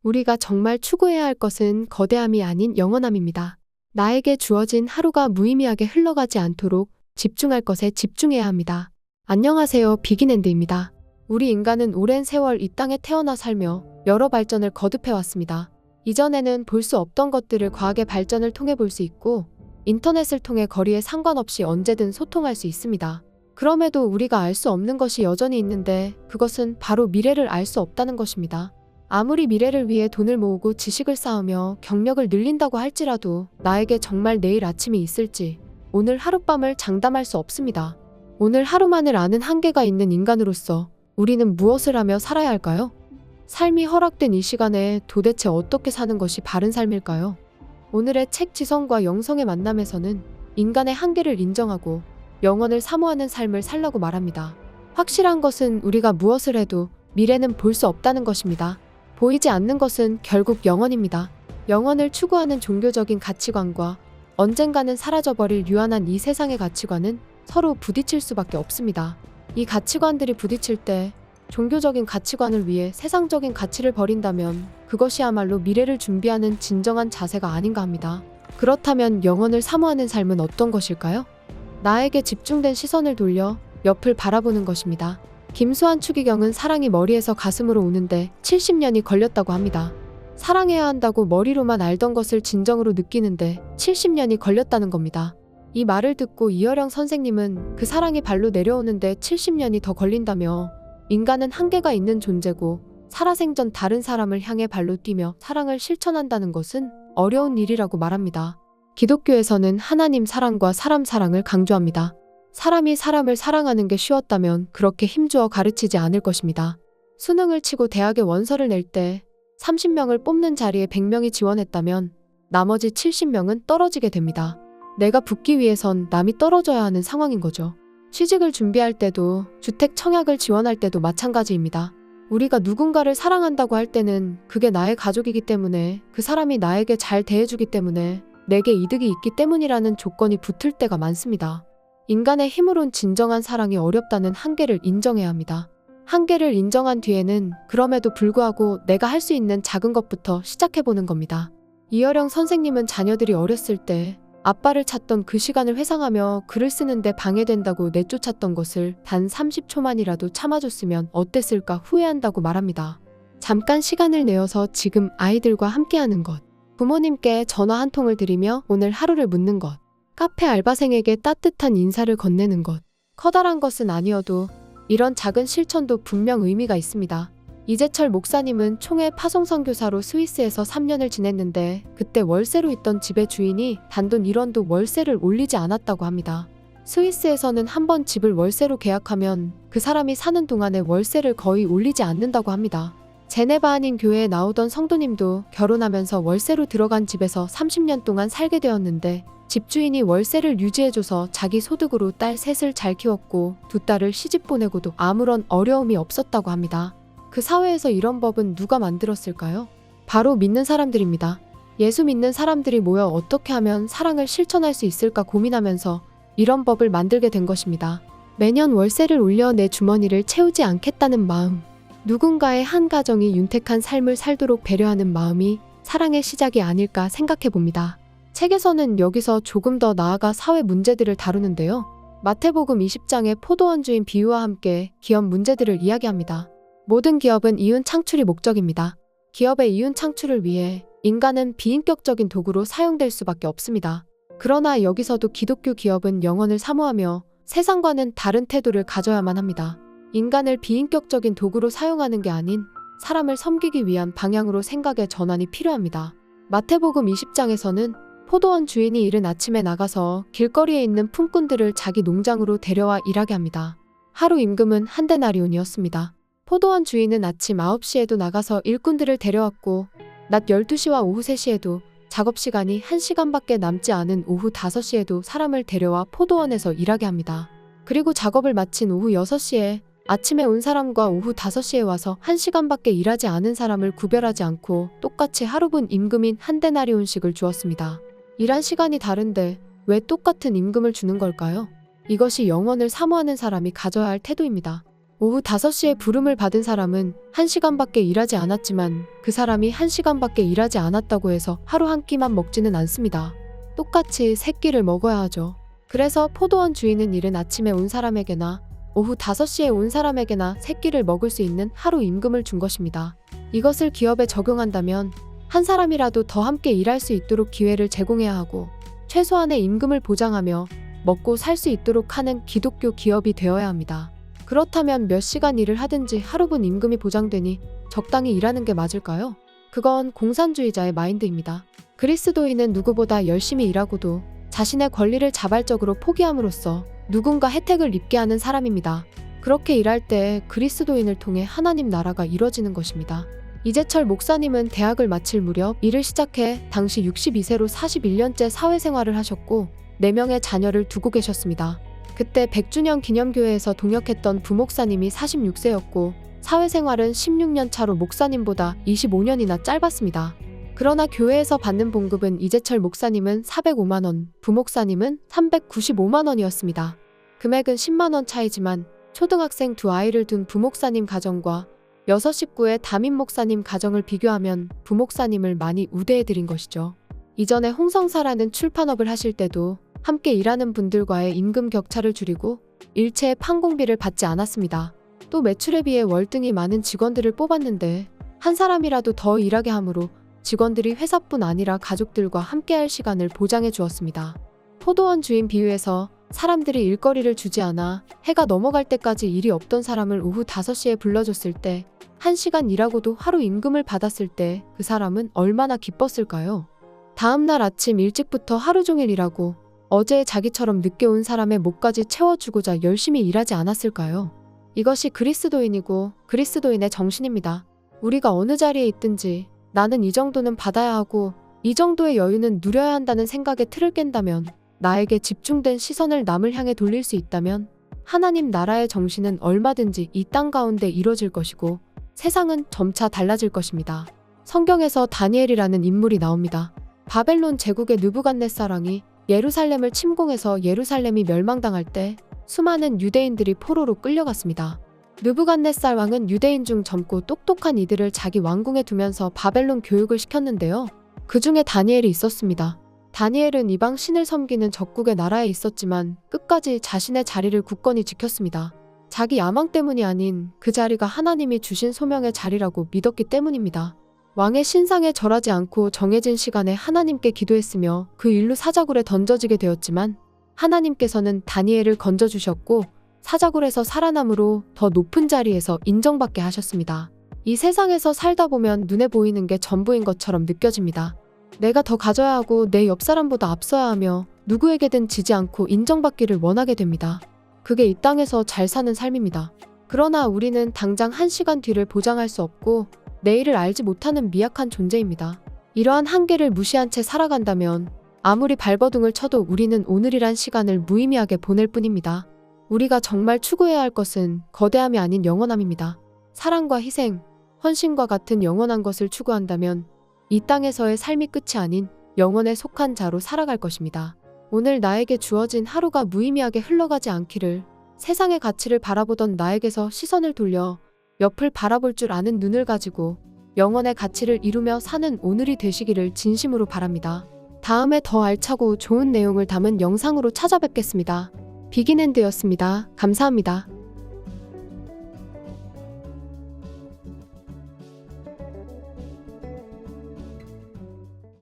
우리가 정말 추구해야 할 것은 거대함이 아닌 영원함입니다. 나에게 주어진 하루가 무의미하게 흘러가지 않도록 집중할 것에 집중해야 합니다. 안녕하세요, 비긴엔드입니다. 우리 인간은 오랜 세월 이 땅에 태어나 살며 여러 발전을 거듭해왔습니다. 이전에는 볼 수 없던 것들을 과학의 발전을 통해 볼 수 있고 인터넷을 통해 거리에 상관없이 언제든 소통할 수 있습니다. 그럼에도 우리가 알 수 없는 것이 여전히 있는데 그것은 바로 미래를 알 수 없다는 것입니다. 아무리 미래를 위해 돈을 모으고 지식을 쌓으며 경력을 늘린다고 할지라도 나에게 정말 내일 아침이 있을지 오늘 하룻밤을 장담할 수 없습니다. 오늘 하루만을 아는 한계가 있는 인간으로서 우리는 무엇을 하며 살아야 할까요? 삶이 허락된 이 시간에 도대체 어떻게 사는 것이 바른 삶일까요? 오늘의 책 지성과 영성의 만남에서는 인간의 한계를 인정하고 영원을 사모하는 삶을 살라고 말합니다. 확실한 것은 우리가 무엇을 해도 미래는 볼 수 없다는 것입니다. 보이지 않는 것은 결국 영원입니다. 영원을 추구하는 종교적인 가치관과 언젠가는 사라져버릴 유한한 이 세상의 가치관은 서로 부딪힐 수밖에 없습니다. 이 가치관들이 부딪힐 때 종교적인 가치관을 위해 세상적인 가치를 버린다면 그것이야말로 미래를 준비하는 진정한 자세가 아닌가 합니다. 그렇다면 영원을 사모하는 삶은 어떤 것일까요? 나에게 집중된 시선을 돌려 옆을 바라보는 것입니다. 김수환 추기경은 사랑이 머리에서 가슴으로 오는데 70년이 걸렸다고 합니다. 사랑해야 한다고 머리로만 알던 것을 진정으로 느끼는데 70년이 걸렸다는 겁니다. 이 말을 듣고 이어령 선생님은 그 사랑이 발로 내려오는데 70년이 더 걸린다며 인간은 한계가 있는 존재고 살아생전 다른 사람을 향해 발로 뛰며 사랑을 실천한다는 것은 어려운 일이라고 말합니다. 기독교에서는 하나님 사랑과 사람 사랑을 강조합니다. 사람이 사람을 사랑하는 게 쉬웠다면 그렇게 힘주어 가르치지 않을 것입니다. 수능을 치고 대학에 원서를 낼 때 30명을 뽑는 자리에 100명이 지원했다면 나머지 70명은 떨어지게 됩니다. 내가 붙기 위해선 남이 떨어져야 하는 상황인 거죠. 취직을 준비할 때도 주택 청약을 지원할 때도 마찬가지입니다. 우리가 누군가를 사랑한다고 할 때는 그게 나의 가족이기 때문에 그 사람이 나에게 잘 대해주기 때문에 내게 이득이 있기 때문이라는 조건이 붙을 때가 많습니다. 인간의 힘으론 진정한 사랑이 어렵다는 한계를 인정해야 합니다. 한계를 인정한 뒤에는 그럼에도 불구하고 내가 할 수 있는 작은 것부터 시작해보는 겁니다. 이어령 선생님은 자녀들이 어렸을 때 아빠를 찾던 그 시간을 회상하며 글을 쓰는데 방해된다고 내쫓았던 것을 단 30초만이라도 참아줬으면 어땠을까 후회한다고 말합니다. 잠깐 시간을 내어서 지금 아이들과 함께하는 것, 부모님께 전화 한 통을 드리며 오늘 하루를 묻는 것, 카페 알바생에게 따뜻한 인사를 건네는 것, 커다란 것은 아니어도 이런 작은 실천도 분명 의미가 있습니다. 이재철 목사님은 총회 파송선교사로 스위스에서 3년을 지냈는데 그때 월세로 있던 집의 주인이 단돈 1원도 월세를 올리지 않았다고 합니다. 스위스에서는 한 번 집을 월세로 계약하면 그 사람이 사는 동안에 월세를 거의 올리지 않는다고 합니다. 제네바 한인 교회에 나오던 성도님도 결혼하면서 월세로 들어간 집에서 30년 동안 살게 되었는데 집주인이 월세를 유지해줘서 자기 소득으로 딸 셋을 잘 키웠고 두 딸을 시집 보내고도 아무런 어려움이 없었다고 합니다. 그 사회에서 이런 법은 누가 만들었을까요? 바로 믿는 사람들입니다. 예수 믿는 사람들이 모여 어떻게 하면 사랑을 실천할 수 있을까 고민하면서 이런 법을 만들게 된 것입니다. 매년 월세를 올려 내 주머니를 채우지 않겠다는 마음, 누군가의 한 가정이 윤택한 삶을 살도록 배려하는 마음이 사랑의 시작이 아닐까 생각해 봅니다. 책에서는 여기서 조금 더 나아가 사회 문제들을 다루는데요. 마태복음 20장의 포도원 주인 비유와 함께 기업 문제들을 이야기합니다. 모든 기업은 이윤 창출이 목적입니다. 기업의 이윤 창출을 위해 인간은 비인격적인 도구로 사용될 수밖에 없습니다. 그러나 여기서도 기독교 기업은 영원을 사모하며 세상과는 다른 태도를 가져야만 합니다. 인간을 비인격적인 도구로 사용하는 게 아닌 사람을 섬기기 위한 방향으로 생각의 전환이 필요합니다. 마태복음 20장에서는 포도원 주인이 이른 아침에 나가서 길거리에 있는 품꾼들을 자기 농장으로 데려와 일하게 합니다. 하루 임금은 한 데나리온이었습니다. 포도원 주인은 아침 9시에도 나가서 일꾼들을 데려왔고 낮 12시와 오후 3시에도 작업시간이 1시간밖에 남지 않은 오후 5시에도 사람을 데려와 포도원에서 일하게 합니다. 그리고 작업을 마친 오후 6시에 아침에 온 사람과 오후 5시에 와서 1시간밖에 일하지 않은 사람을 구별하지 않고 똑같이 하루분 임금인 한 데나리온씩을 주었습니다. 일한 시간이 다른데 왜 똑같은 임금을 주는 걸까요? 이것이 영원을 사모하는 사람이 가져야 할 태도입니다. 오후 5시에 부름을 받은 사람은 1시간밖에 일하지 않았지만 그 사람이 1시간밖에 일하지 않았다고 해서 하루 한 끼만 먹지는 않습니다. 똑같이 세 끼를 먹어야 하죠. 그래서 포도원 주인은 이른 아침에 온 사람에게나 오후 5시에 온 사람에게나 세 끼를 먹을 수 있는 하루 임금을 준 것입니다. 이것을 기업에 적용한다면 한 사람이라도 더 함께 일할 수 있도록 기회를 제공해야 하고 최소한의 임금을 보장하며 먹고 살 수 있도록 하는 기독교 기업이 되어야 합니다. 그렇다면 몇 시간 일을 하든지 하루분 임금이 보장되니 적당히 일하는 게 맞을까요? 그건 공산주의자의 마인드입니다. 그리스도인은 누구보다 열심히 일하고도 자신의 권리를 자발적으로 포기함으로써 누군가 혜택을 입게 하는 사람입니다. 그렇게 일할 때 그리스도인을 통해 하나님 나라가 이뤄지는 것입니다. 이재철 목사님은 대학을 마칠 무렵 일을 시작해 당시 62세로 41년째 사회생활을 하셨고 4명의 자녀를 두고 계셨습니다. 그때 100주년 기념교회에서 동역했던 부목사님이 46세였고 사회생활은 16년 차로 목사님보다 25년이나 짧았습니다. 그러나 교회에서 받는 봉급은 이재철 목사님은 405만원, 부목사님은 395만원이었습니다. 금액은 10만원 차이지만 초등학생 2아이를 둔 부목사님 가정과 6식구의 담임 목사님 가정을 비교하면 부목사님을 많이 우대해드린 것이죠. 이전에 홍성사라는 출판업을 하실 때도 함께 일하는 분들과의 임금 격차를 줄이고 일체의 판공비를 받지 않았습니다. 또 매출에 비해 월등히 많은 직원들을 뽑았는데 한 사람이라도 더 일하게 함으로 직원들이 회사뿐 아니라 가족들과 함께할 시간을 보장해 주었습니다. 포도원 주인 비유에서 사람들이 일거리를 주지 않아 해가 넘어갈 때까지 일이 없던 사람을 오후 5시에 불러줬을 때 1시간 일하고도 하루 임금을 받았을 때 그 사람은 얼마나 기뻤을까요? 다음날 아침 일찍부터 하루 종일 일하고 어제 자기처럼 늦게 온 사람의 목까지 채워주고자 열심히 일하지 않았을까요? 이것이 그리스도인이고 그리스도인의 정신입니다. 우리가 어느 자리에 있든지 나는 이 정도는 받아야 하고 이 정도의 여유는 누려야 한다는 생각에 틀을 깬다면, 나에게 집중된 시선을 남을 향해 돌릴 수 있다면 하나님 나라의 정신은 얼마든지 이 땅 가운데 이뤄질 것이고 세상은 점차 달라질 것입니다. 성경에서 다니엘이라는 인물이 나옵니다. 바벨론 제국의 느부갓네살왕이 예루살렘을 침공해서 예루살렘이 멸망당할 때 수많은 유대인들이 포로로 끌려갔습니다. 느부갓네살 왕은 유대인 중 젊고 똑똑한 이들을 자기 왕궁에 두면서 바벨론 교육을 시켰는데요. 그 중에 다니엘이 있었습니다. 다니엘은 이방 신을 섬기는 적국의 나라에 있었지만 끝까지 자신의 자리를 굳건히 지켰습니다. 자기 야망 때문이 아닌 그 자리가 하나님이 주신 소명의 자리라고 믿었기 때문입니다. 왕의 신상에 절하지 않고 정해진 시간에 하나님께 기도했으며 그 일로 사자굴에 던져지게 되었지만 하나님께서는 다니엘을 건져주셨고 사자굴에서 살아남으로 더 높은 자리에서 인정받게 하셨습니다. 이 세상에서 살다 보면 눈에 보이는 게 전부인 것처럼 느껴집니다. 내가 더 가져야 하고 내 옆 사람보다 앞서야 하며 누구에게든 지지 않고 인정받기를 원하게 됩니다. 그게 이 땅에서 잘 사는 삶입니다. 그러나 우리는 당장 1시간 뒤를 보장할 수 없고 내일을 알지 못하는 미약한 존재입니다. 이러한 한계를 무시한 채 살아간다면 아무리 발버둥을 쳐도 우리는 오늘이란 시간을 무의미하게 보낼 뿐입니다. 우리가 정말 추구해야 할 것은 거대함이 아닌 영원함입니다. 사랑과 희생, 헌신과 같은 영원한 것을 추구한다면 이 땅에서의 삶이 끝이 아닌 영원에 속한 자로 살아갈 것입니다. 오늘 나에게 주어진 하루가 무의미하게 흘러가지 않기를, 세상의 가치를 바라보던 나에게서 시선을 돌려 옆을 바라볼 줄 아는 눈을 가지고 영원의 가치를 이루며 사는 오늘이 되시기를 진심으로 바랍니다. 다음에 더 알차고 좋은 내용을 담은 영상으로 찾아뵙겠습니다. 비긴핸드였습니다. 감사합니다.